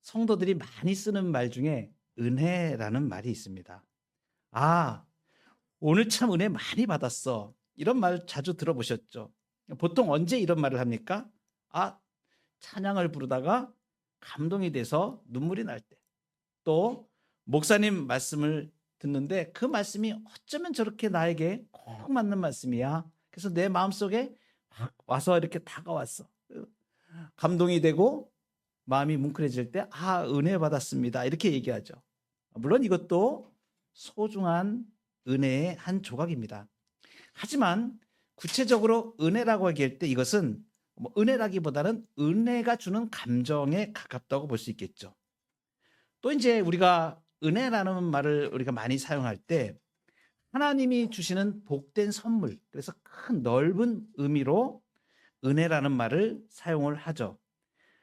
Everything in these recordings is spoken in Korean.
성도들이 많이 쓰는 말 중에 은혜라는 말이 있습니다. 아, 오늘 참 은혜 많이 받았어. 이런 말 자주 들어보셨죠? 보통 언제 이런 말을 합니까? 아, 찬양을 부르다가 감동이 돼서 눈물이 날 때. 또 목사님 말씀을 듣는데 그 말씀이 어쩌면 저렇게 나에게 꼭 맞는 말씀이야. 그래서 내 마음속에 확 와서 이렇게 다가왔어. 감동이 되고 마음이 뭉클해질 때, 아, 은혜 받았습니다. 이렇게 얘기하죠. 물론 이것도 소중한 은혜의 한 조각입니다. 하지만 구체적으로 은혜라고 얘기할 때 이것은 뭐 은혜라기보다는 은혜가 주는 감정에 가깝다고 볼 수 있겠죠. 또 이제 우리가 은혜라는 말을 우리가 많이 사용할 때 하나님이 주시는 복된 선물, 그래서 큰 넓은 의미로 은혜라는 말을 사용을 하죠.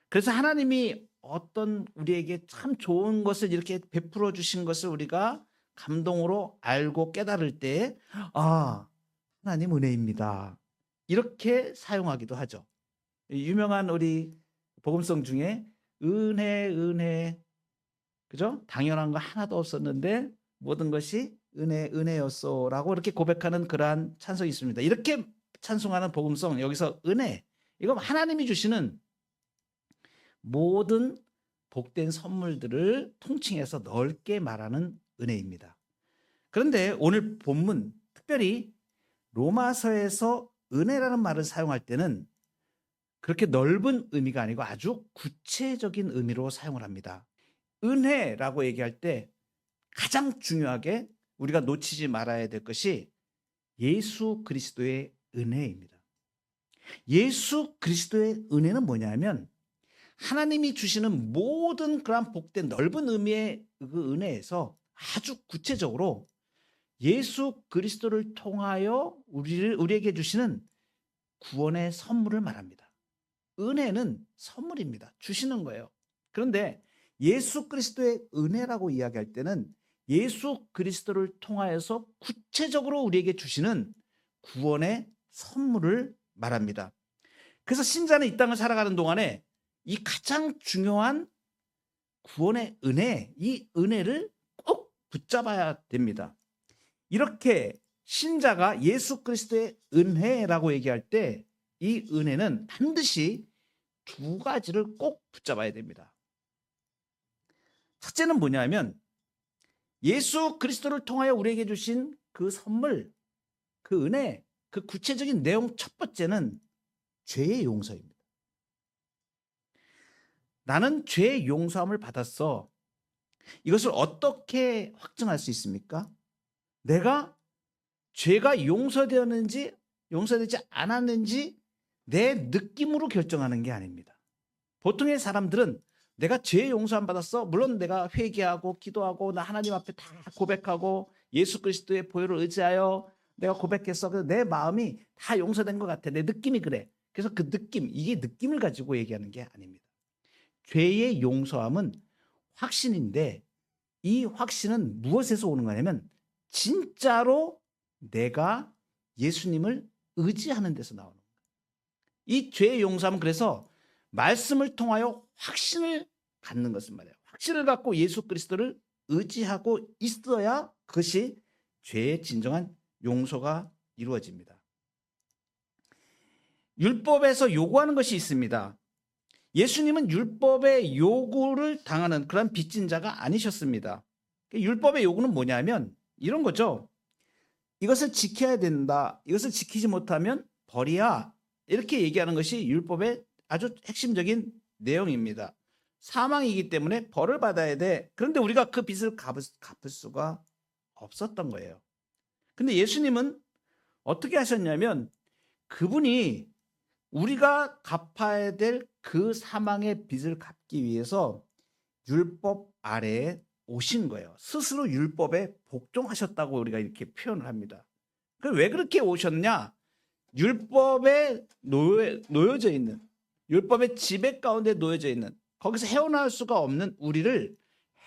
그래서 하나님이 어떤 우리에게 참 좋은 것을 이렇게 베풀어 주신 것을 우리가 감동으로 알고 깨달을 때, 아, 하나님 은혜입니다. 이렇게 사용하기도 하죠. 유명한 우리 복음송 중에 은혜, 은혜, 그죠? 당연한 거 하나도 없었는데 모든 것이 은혜, 은혜였소라고 이렇게 고백하는 그러한 찬송이 있습니다. 이렇게 찬송하는 복음송, 여기서 은혜, 이거 하나님이 주시는 모든 복된 선물들을 통칭해서 넓게 말하는 은혜입니다. 그런데 오늘 본문, 특별히 로마서에서 은혜라는 말을 사용할 때는 그렇게 넓은 의미가 아니고 아주 구체적인 의미로 사용을 합니다. 은혜라고 얘기할 때 가장 중요하게 우리가 놓치지 말아야 될 것이 예수 그리스도의 은혜입니다. 예수 그리스도의 은혜는 뭐냐면 하나님이 주시는 모든 그러한 복된 넓은 의미의 그 은혜에서 아주 구체적으로 예수 그리스도를 통하여 우리에게 주시는 구원의 선물을 말합니다. 은혜는 선물입니다. 주시는 거예요. 그런데 예수 그리스도의 은혜라고 이야기할 때는 예수 그리스도를 통하여서 구체적으로 우리에게 주시는 구원의 선물을 말합니다. 그래서 신자는 이 땅을 살아가는 동안에 이 가장 중요한 구원의 은혜, 이 은혜를 꼭 붙잡아야 됩니다. 이렇게 신자가 예수 그리스도의 은혜라고 얘기할 때 이 은혜는 반드시 두 가지를 꼭 붙잡아야 됩니다. 첫째는 뭐냐면 예수 그리스도를 통하여 우리에게 주신 그 선물, 그 은혜, 그 구체적인 내용 첫 번째는 죄의 용서입니다. 나는 죄의 용서함을 받았어. 이것을 어떻게 확증할 수 있습니까? 내가 죄가 용서되지 않았는지 내 느낌으로 결정하는 게 아닙니다. 보통의 사람들은 내가 죄 용서함 받았어. 물론 내가 회개하고 기도하고 나 하나님 앞에 다 고백하고 예수 그리스도의 보혈을 의지하여 내가 고백했어. 그래서 내 마음이 다 용서된 것 같아. 내 느낌이 그래. 그래서 그 느낌, 이게 느낌을 가지고 얘기하는 게 아닙니다. 죄의 용서함은 확신인데 이 확신은 무엇에서 오는 거냐면 진짜로 내가 예수님을 의지하는 데서 나오는 거예요. 이 죄의 용서함은 그래서 말씀을 통하여 확신을 갖는 것을 말해요. 확신을 갖고 예수 그리스도를 의지하고 있어야 그것이 죄의 진정한 용서가 이루어집니다. 율법에서 요구하는 것이 있습니다. 예수님은 율법의 요구를 당하는 그런 빚진 자가 아니셨습니다. 율법의 요구는 뭐냐면 이런 거죠. 이것을 지켜야 된다. 이것을 지키지 못하면 벌이야. 이렇게 얘기하는 것이 율법의 아주 핵심적인 내용입니다. 사망이기 때문에 벌을 받아야 돼. 그런데 우리가 그 빚을 갚을 수가 없었던 거예요. 근데 예수님은 어떻게 하셨냐면 그분이 우리가 갚아야 될 그 사망의 빚을 갚기 위해서 율법 아래에 오신 거예요. 스스로 율법에 복종하셨다고 우리가 이렇게 표현을 합니다. 왜 그렇게 오셨냐? 율법에 놓여져 있는, 율법의 지배 가운데 놓여져 있는, 거기서 헤어나올 수가 없는 우리를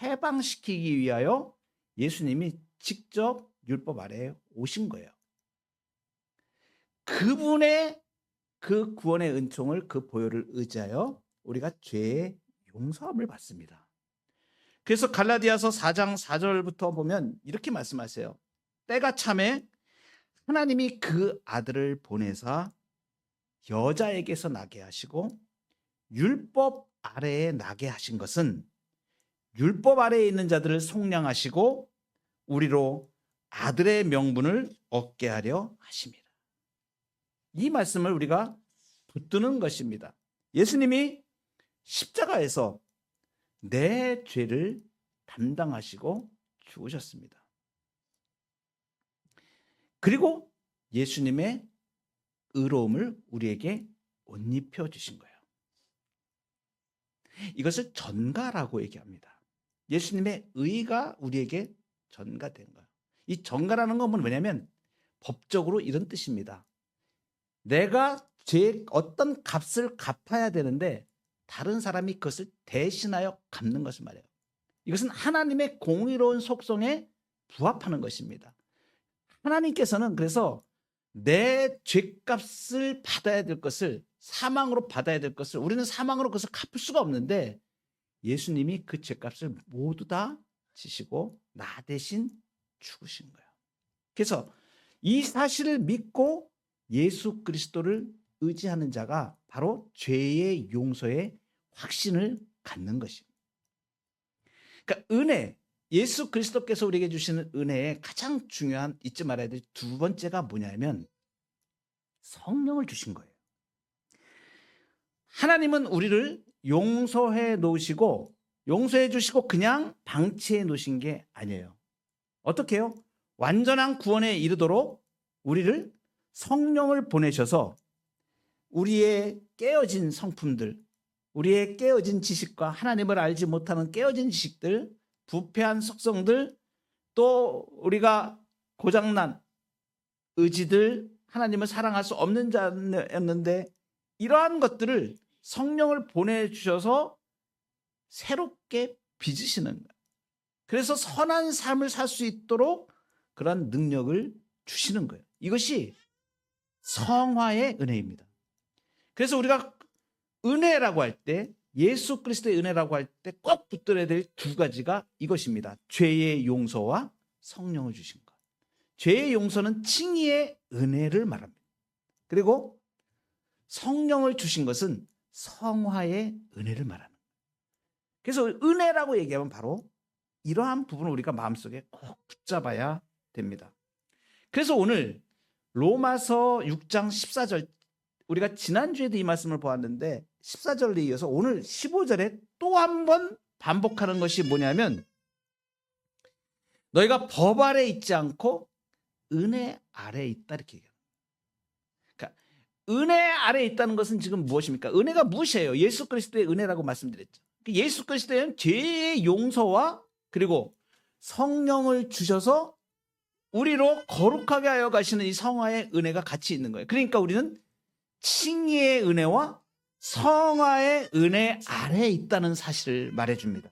해방시키기 위하여 예수님이 직접 율법 아래에 오신 거예요. 그분의 그 구원의 은총을, 그 보혈을 의지하여 우리가 죄의 용서함을 받습니다. 그래서 갈라디아서 4장 4절부터 보면 이렇게 말씀하세요. 때가 참에 하나님이 그 아들을 보내사 여자에게서 나게 하시고 율법 아래에 나게 하신 것은 율법 아래에 있는 자들을 속량하시고 우리로 아들의 명분을 얻게 하려 하심이라. 이 말씀을 우리가 붙드는 것입니다. 예수님이 십자가에서 내 죄를 담당하시고 죽으셨습니다. 그리고 예수님의 의로움을 우리에게 옷 입혀 주신 거예요. 이것을 전가라고 얘기합니다. 예수님의 의가 우리에게 전가된 거예요. 이 전가라는 건 뭐냐면 법적으로 이런 뜻입니다. 내가 죄의 어떤 값을 갚아야 되는데 다른 사람이 그것을 대신하여 갚는 것을 말해요. 이것은 하나님의 공의로운 속성에 부합하는 것입니다. 하나님께서는 그래서 내 죄값을 받아야 될 것을, 사망으로 받아야 될 것을, 우리는 사망으로 그것을 갚을 수가 없는데 예수님이 그 죄값을 모두 다 지시고 나 대신 죽으신 거예요. 그래서 이 사실을 믿고 예수 그리스도를 의지하는 자가 바로 죄의 용서의 확신을 갖는 것입니다. 그러니까 은혜, 예수 그리스도께서 우리에게 주시는 은혜의 가장 중요한 잊지 말아야 될 두 번째가 뭐냐면 성령을 주신 거예요. 하나님은 우리를 용서해 놓으시고 용서해 주시고 그냥 방치해 놓으신 게 아니에요. 어떻게 해요? 완전한 구원에 이르도록 우리를 성령을 보내셔서 우리의 깨어진 성품들, 우리의 깨어진 지식과 하나님을 알지 못하는 깨어진 지식들, 부패한 속성들, 또 우리가 고장난 의지들, 하나님을 사랑할 수 없는 자였는데 이러한 것들을 성령을 보내주셔서 새롭게 빚으시는 거예요. 그래서 선한 삶을 살 수 있도록 그런 능력을 주시는 거예요. 이것이 성화의 은혜입니다. 그래서 우리가 은혜라고 할 때, 예수 그리스도의 은혜라고 할 때 꼭 붙들어야 될 두 가지가 이것입니다. 죄의 용서와 성령을 주신 것. 죄의 용서는 칭의의 은혜를 말합니다. 그리고 성령을 주신 것은 성화의 은혜를 말하는 거예요. 그래서 은혜라고 얘기하면 바로 이러한 부분을 우리가 마음속에 꼭 붙잡아야 됩니다. 그래서 오늘 로마서 6장 14절, 우리가 지난주에도 이 말씀을 보았는데 14절에 이어서 오늘 15절에 또 한 번 반복하는 것이 뭐냐면 너희가 법 아래 있지 않고 은혜 아래에 있다 이렇게 얘기해요. 그러니까 은혜 아래에 있다는 것은 지금 무엇입니까? 은혜가 무엇이에요? 예수 그리스도의 은혜라고 말씀드렸죠. 예수 그리스도는 죄의 용서와 그리고 성령을 주셔서 우리로 거룩하게 하여 가시는 이 성화의 은혜가 같이 있는 거예요. 그러니까 우리는 칭의의 은혜와 성화의 은혜 아래에 있다는 사실을 말해줍니다.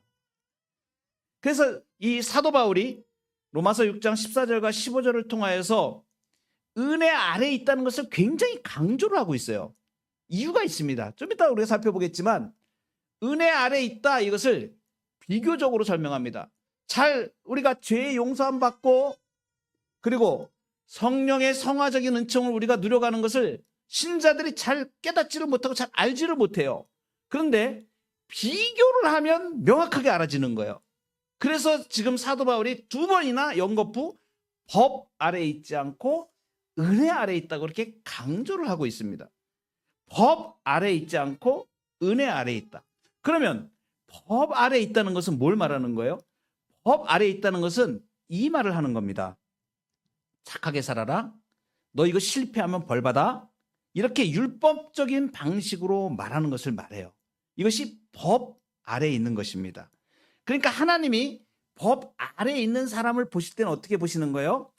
그래서 이 사도 바울이 로마서 6장 14절과 15절을 통하여서 은혜 아래에 있다는 것을 굉장히 강조를 하고 있어요. 이유가 있습니다. 좀 이따 우리가 살펴보겠지만 은혜 아래에 있다 이것을 비교적으로 설명합니다. 잘 우리가 죄의 용서함 받고 그리고 성령의 성화적인 은총을 우리가 누려가는 것을 신자들이 잘 깨닫지를 못하고 잘 알지를 못해요. 그런데 비교를 하면 명확하게 알아지는 거예요. 그래서 지금 사도 바울이 두 번이나 연거푸 법 아래에 있지 않고 은혜 아래에 있다고 그렇게 강조를 하고 있습니다. 법 아래에 있지 않고 은혜 아래에 있다. 그러면 법 아래에 있다는 것은 뭘 말하는 거예요? 법 아래에 있다는 것은 이 말을 하는 겁니다. 착하게 살아라. 너 이거 실패하면 벌 받아. 이렇게 율법적인 방식으로 말하는 것을 말해요. 이것이 법 아래에 있는 것입니다. 그러니까 하나님이 법 아래에 있는 사람을 보실 때는 어떻게 보시는 거예요?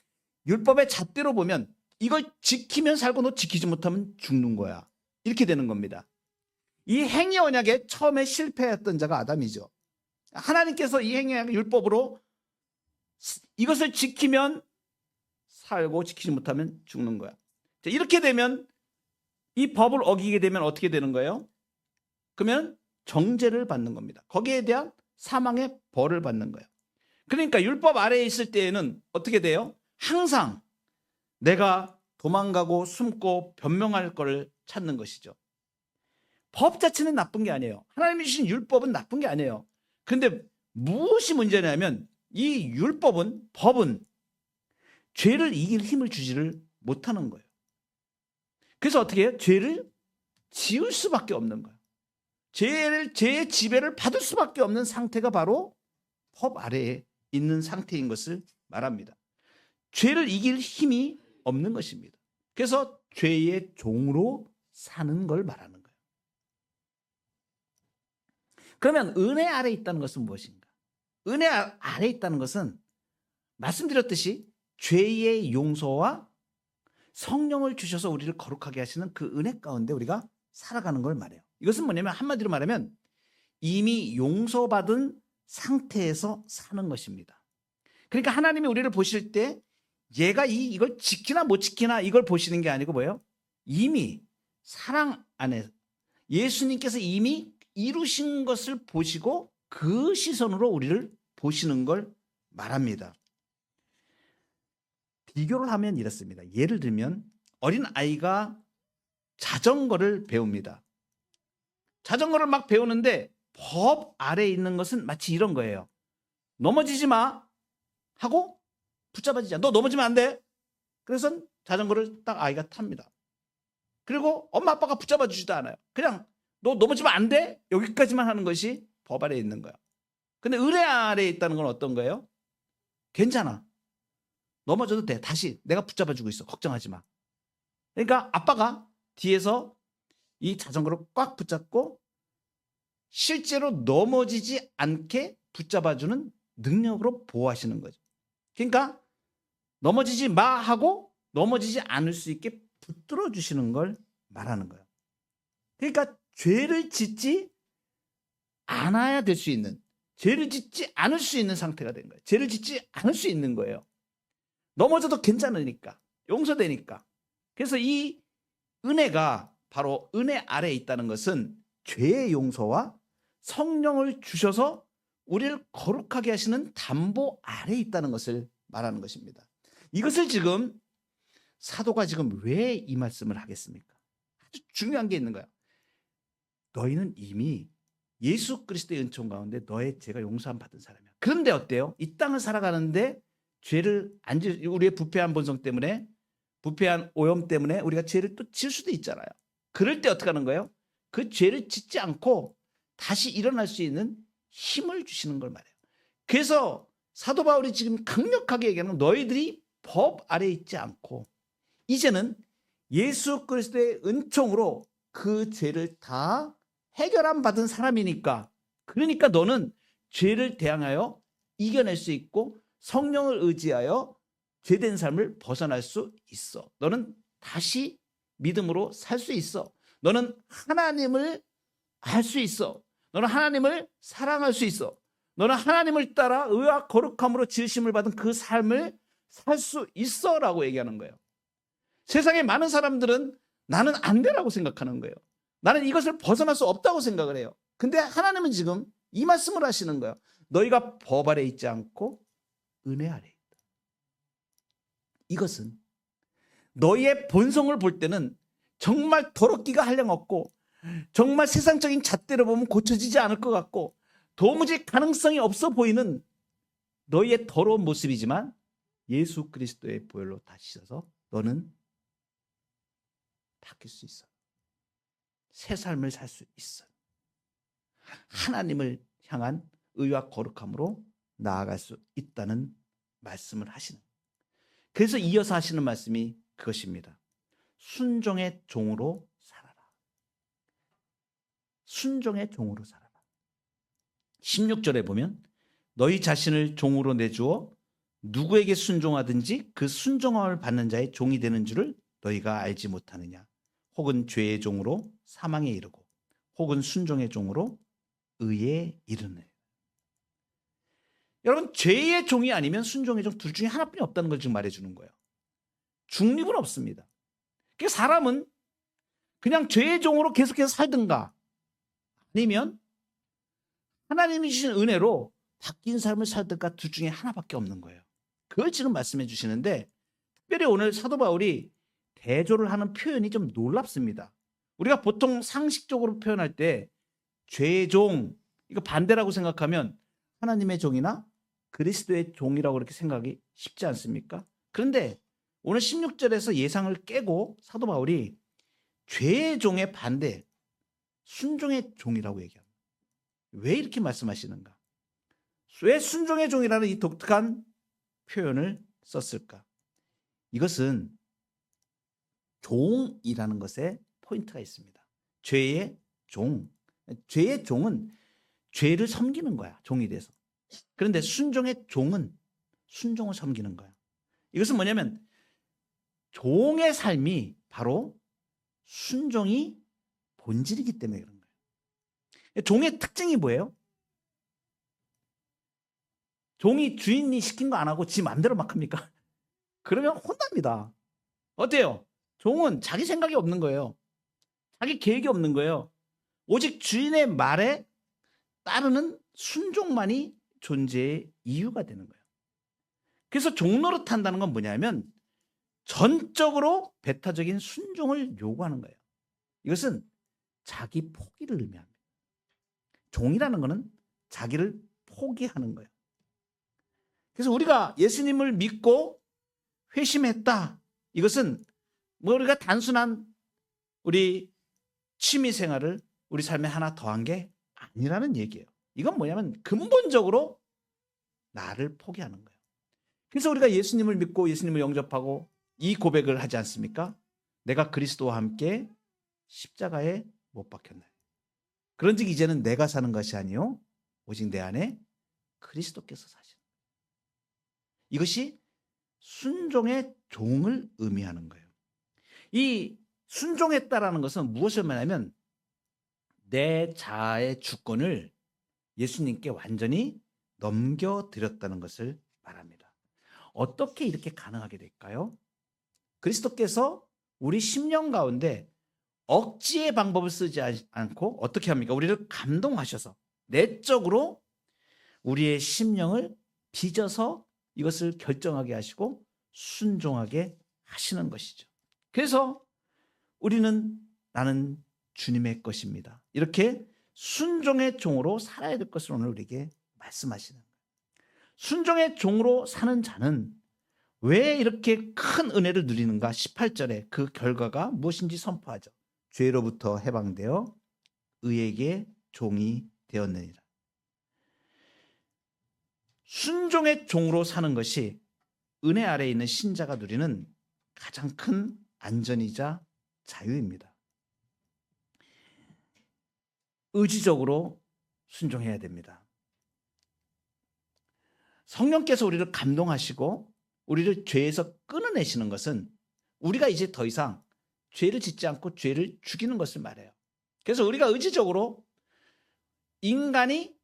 율법의 잣대로 보면 이걸 지키면 살고 너 지키지 못하면 죽는 거야. 이렇게 되는 겁니다. 이 행위 언약에 처음에 실패했던 자가 아담이죠. 하나님께서 이 행위 언약 율법으로 이것을 지키면 살고 지키지 못하면 죽는 거야. 자, 이렇게 되면 이 법을 어기게 되면 어떻게 되는 거예요? 그러면 정죄를 받는 겁니다. 거기에 대한 사망의 벌을 받는 거예요. 그러니까 율법 아래에 있을 때에는 어떻게 돼요? 항상 내가 도망가고 숨고 변명할 거를 찾는 것이죠. 법 자체는 나쁜 게 아니에요. 하나님이 주신 율법은 나쁜 게 아니에요. 그런데 무엇이 문제냐면 이 율법은, 법은 죄를 이길 힘을 주지를 못하는 거예요. 그래서 어떻게 해요? 죄를 지을 수밖에 없는 거예요. 죄의 지배를 받을 수밖에 없는 상태가 바로 법 아래에 있는 상태인 것을 말합니다. 죄를 이길 힘이 없는 것입니다. 그래서 죄의 종으로 사는 걸 말하는 거예요. 그러면 은혜 아래에 있다는 것은 무엇인가? 은혜 아래에 있다는 것은 말씀드렸듯이 죄의 용서와 성령을 주셔서 우리를 거룩하게 하시는 그 은혜 가운데 우리가 살아가는 걸 말해요. 이것은 뭐냐면 한마디로 말하면 이미 용서받은 상태에서 사는 것입니다. 그러니까 하나님이 우리를 보실 때 얘가 이걸 지키나 못 지키나 이걸 보시는 게 아니고 뭐예요? 이미 사랑 안에 예수님께서 이미 이루신 것을 보시고 그 시선으로 우리를 보시는 걸 말합니다. 비교를 하면 이렇습니다. 예를 들면 어린 아이가 자전거를 배웁니다. 자전거를 막 배우는데 법 아래에 있는 것은 마치 이런 거예요. 넘어지지 마 하고 붙잡아지지 않아. 너 넘어지면 안 돼. 그래서 자전거를 딱 아이가 탑니다. 그리고 엄마 아빠가 붙잡아 주지도 않아요. 그냥 너 넘어지면 안 돼. 여기까지만 하는 것이 법 아래에 있는 거예요. 근데 은혜 아래에 있다는 건 어떤 거예요? 괜찮아. 넘어져도 돼. 다시 내가 붙잡아 주고 있어. 걱정하지 마. 그러니까 아빠가 뒤에서 이 자전거를 꽉 붙잡고 실제로 넘어지지 않게 붙잡아주는 능력으로 보호하시는 거죠. 그러니까 넘어지지 마 하고 넘어지지 않을 수 있게 붙들어 주시는 걸 말하는 거예요. 그러니까 죄를 짓지 않아야 될 수 있는, 죄를 짓지 않을 수 있는 상태가 된 거예요. 죄를 짓지 않을 수 있는 거예요. 넘어져도 괜찮으니까, 용서되니까. 그래서 이 은혜가 바로 은혜 아래에 있다는 것은 죄의 용서와 성령을 주셔서 우리를 거룩하게 하시는 담보 아래에 있다는 것을 말하는 것입니다. 이것을 지금 사도가 지금 왜 이 말씀을 하겠습니까? 아주 중요한 게 있는 거야. 너희는 이미 예수 그리스도의 은총 가운데 너의 죄가 용서함 받은 사람이야. 그런데 어때요? 이 땅을 살아가는데 죄를 안 지, 우리의 부패한 본성 때문에, 부패한 오염 때문에 우리가 죄를 또 지을 수도 있잖아요. 그럴 때 어떻게 하는 거예요? 그 죄를 짓지 않고 다시 일어날 수 있는 힘을 주시는 걸 말해요. 그래서 사도 바울이 지금 강력하게 얘기하는 건 너희들이 법 아래에 있지 않고 이제는 예수 그리스도의 은총으로 그 죄를 다 해결함 받은 사람이니까, 그러니까 너는 죄를 대항하여 이겨낼 수 있고 성령을 의지하여 죄된 삶을 벗어날 수 있어. 너는 다시 믿음으로 살 수 있어. 너는 하나님을 알 수 있어. 너는 하나님을 사랑할 수 있어. 너는 하나님을 따라 의와 거룩함으로 지으심을 받은 그 삶을 살 수 있어 라고 얘기하는 거예요. 세상에 많은 사람들은 나는 안 되라고 생각하는 거예요. 나는 이것을 벗어날 수 없다고 생각을 해요. 근데 하나님은 지금 이 말씀을 하시는 거예요. 너희가 법 아래 있지 않고 은혜 아래 있다. 이것은 너희의 본성을 볼 때는 정말 더럽기가 한량없고 정말 세상적인 잣대로 보면 고쳐지지 않을 것 같고 도무지 가능성이 없어 보이는 너희의 더러운 모습이지만 예수 그리스도의 보혈로 다시 씻어서 너는 바뀔 수 있어. 새 삶을 살 수 있어. 하나님을 향한 의와 거룩함으로 나아갈 수 있다는 말씀을 하시는. 그래서 이어서 하시는 말씀이 그것입니다. 순종의 종으로 살아라. 순종의 종으로 살아라. 16절에 보면 너희 자신을 종으로 내주어 누구에게 순종하든지 그 순종함을 받는 자의 종이 되는 줄을 너희가 알지 못하느냐. 혹은 죄의 종으로 사망에 이르고 혹은 순종의 종으로 의에 이르네. 여러분, 죄의 종이 아니면 순종의 종 둘 중에 하나뿐이 없다는 걸 지금 말해주는 거예요. 중립은 없습니다. 그러니까 사람은 그냥 죄의 종으로 계속해서 살든가 아니면 하나님이 주신 은혜로 바뀐 삶을 살까 둘 중에 하나밖에 없는 거예요. 그걸 지금 말씀해 주시는데, 특별히 오늘 사도 바울이 대조를 하는 표현이 좀 놀랍습니다. 우리가 보통 상식적으로 표현할 때 죄의 종, 이거 반대라고 생각하면 하나님의 종이나 그리스도의 종이라고 그렇게 생각이 쉽지 않습니까? 그런데 오늘 16절에서 예상을 깨고 사도 바울이 죄의 종의 반대, 순종의 종이라고 얘기합니다. 왜 이렇게 말씀하시는가? 왜 순종의 종이라는 이 독특한 표현을 썼을까? 이것은 종이라는 것에 포인트가 있습니다. 죄의 종. 죄의 종은 죄를 섬기는 거야, 종이 돼서. 그런데 순종의 종은 순종을 섬기는 거야. 이것은 뭐냐면 종의 삶이 바로 순종이 본질이기 때문에 그런 거예요. 종의 특징이 뭐예요? 종이 주인이 시킨 거 안 하고 지 마음대로 막 합니까? 그러면 혼납니다. 어때요? 종은 자기 생각이 없는 거예요. 자기 계획이 없는 거예요. 오직 주인의 말에 따르는 순종만이 존재의 이유가 되는 거예요. 그래서 종 노릇한다는 건 뭐냐면 전적으로 배타적인 순종을 요구하는 거예요. 이것은 자기 포기를 의미합니다. 종이라는 것은 자기를 포기하는 거예요. 그래서 우리가 예수님을 믿고 회심했다. 이것은 뭐 우리가 단순한 우리 취미 생활을 우리 삶에 하나 더한 게 아니라는 얘기예요. 이건 뭐냐면 근본적으로 나를 포기하는 거예요. 그래서 우리가 예수님을 믿고 예수님을 영접하고 이 고백을 하지 않습니까? 내가 그리스도와 함께 십자가에 못 박혔나요? 그런즉 이제는 내가 사는 것이 아니요 오직 내 안에 그리스도께서 사시는 거예요. 이것이 순종의 종을 의미하는 거예요. 이 순종했다라는 것은 무엇을 말하냐면 내 자아의 주권을 예수님께 완전히 넘겨드렸다는 것을 말합니다. 어떻게 이렇게 가능하게 될까요? 그리스도께서 우리 심령 가운데 억지의 방법을 쓰지 않고 어떻게 합니까? 우리를 감동하셔서 내적으로 우리의 심령을 빚어서 이것을 결정하게 하시고 순종하게 하시는 것이죠. 그래서 우리는 나는 주님의 것입니다. 이렇게 순종의 종으로 살아야 될 것을 오늘 우리에게 말씀하시는 거예요. 순종의 종으로 사는 자는 왜 이렇게 큰 은혜를 누리는가? 18절에 그 결과가 무엇인지 선포하죠. 죄로부터 해방되어 의에게 종이 되었느니라. 순종의 종으로 사는 것이 은혜 아래에 있는 신자가 누리는 가장 큰 안전이자 자유입니다. 의지적으로 순종해야 됩니다. 성령께서 우리를 감동하시고 우리를 죄에서 끊어내시는 것은 우리가 이제 더 이상 죄를 짓지 않고 죄를 죽이는 것을 말해요. 그래서 우리가 의지적으로 인간이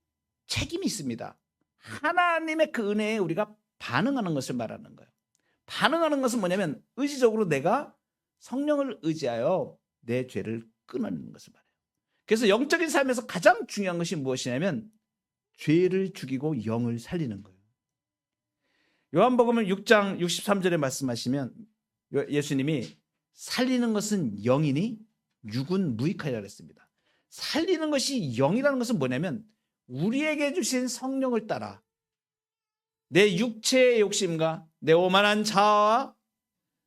책임이 있습니다. 하나님의 그 은혜에 우리가 반응하는 것을 말하는 거예요. 반응하는 것은 뭐냐면 의지적으로 내가 성령을 의지하여 내 죄를 끊어내는 것을 말해요. 그래서 영적인 삶에서 가장 중요한 것이 무엇이냐면 죄를 죽이고 영을 살리는 거예요. 요한복음 6장 63절에 말씀하시면 예수님이 살리는 것은 영이니 육은 무익하리라 그랬습니다. 살리는 것이 영이라는 것은 뭐냐면 우리에게 주신 성령을 따라 내 육체의 욕심과 내 오만한 자아와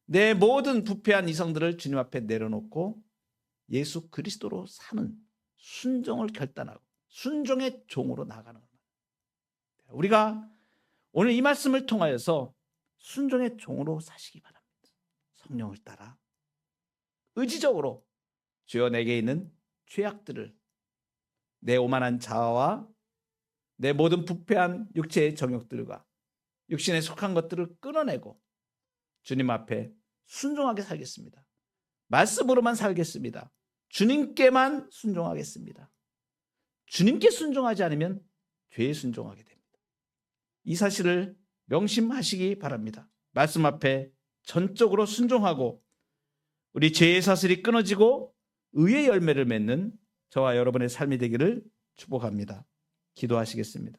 내 모든 부패한 이성들을 주님 앞에 내려놓고 예수 그리스도로 사는 순종을 결단하고 순종의 종으로 나아가는 겁니다. 우리가 오늘 이 말씀을 통하여서 순종의 종으로 사시기 바랍니다. 성령을 따라 의지적으로 주여 내게 있는 죄악들을 내 오만한 자아와 내 모든 부패한 육체의 정욕들과 육신에 속한 것들을 끊어내고 주님 앞에 순종하게 살겠습니다. 말씀으로만 살겠습니다. 주님께만 순종하겠습니다. 주님께 순종하지 않으면 죄에 순종하게 됩니다. 이 사실을 명심하시기 바랍니다. 말씀 앞에 전적으로 순종하고 우리 죄의 사슬이 끊어지고 의의 열매를 맺는 저와 여러분의 삶이 되기를 축복합니다. 기도하시겠습니다.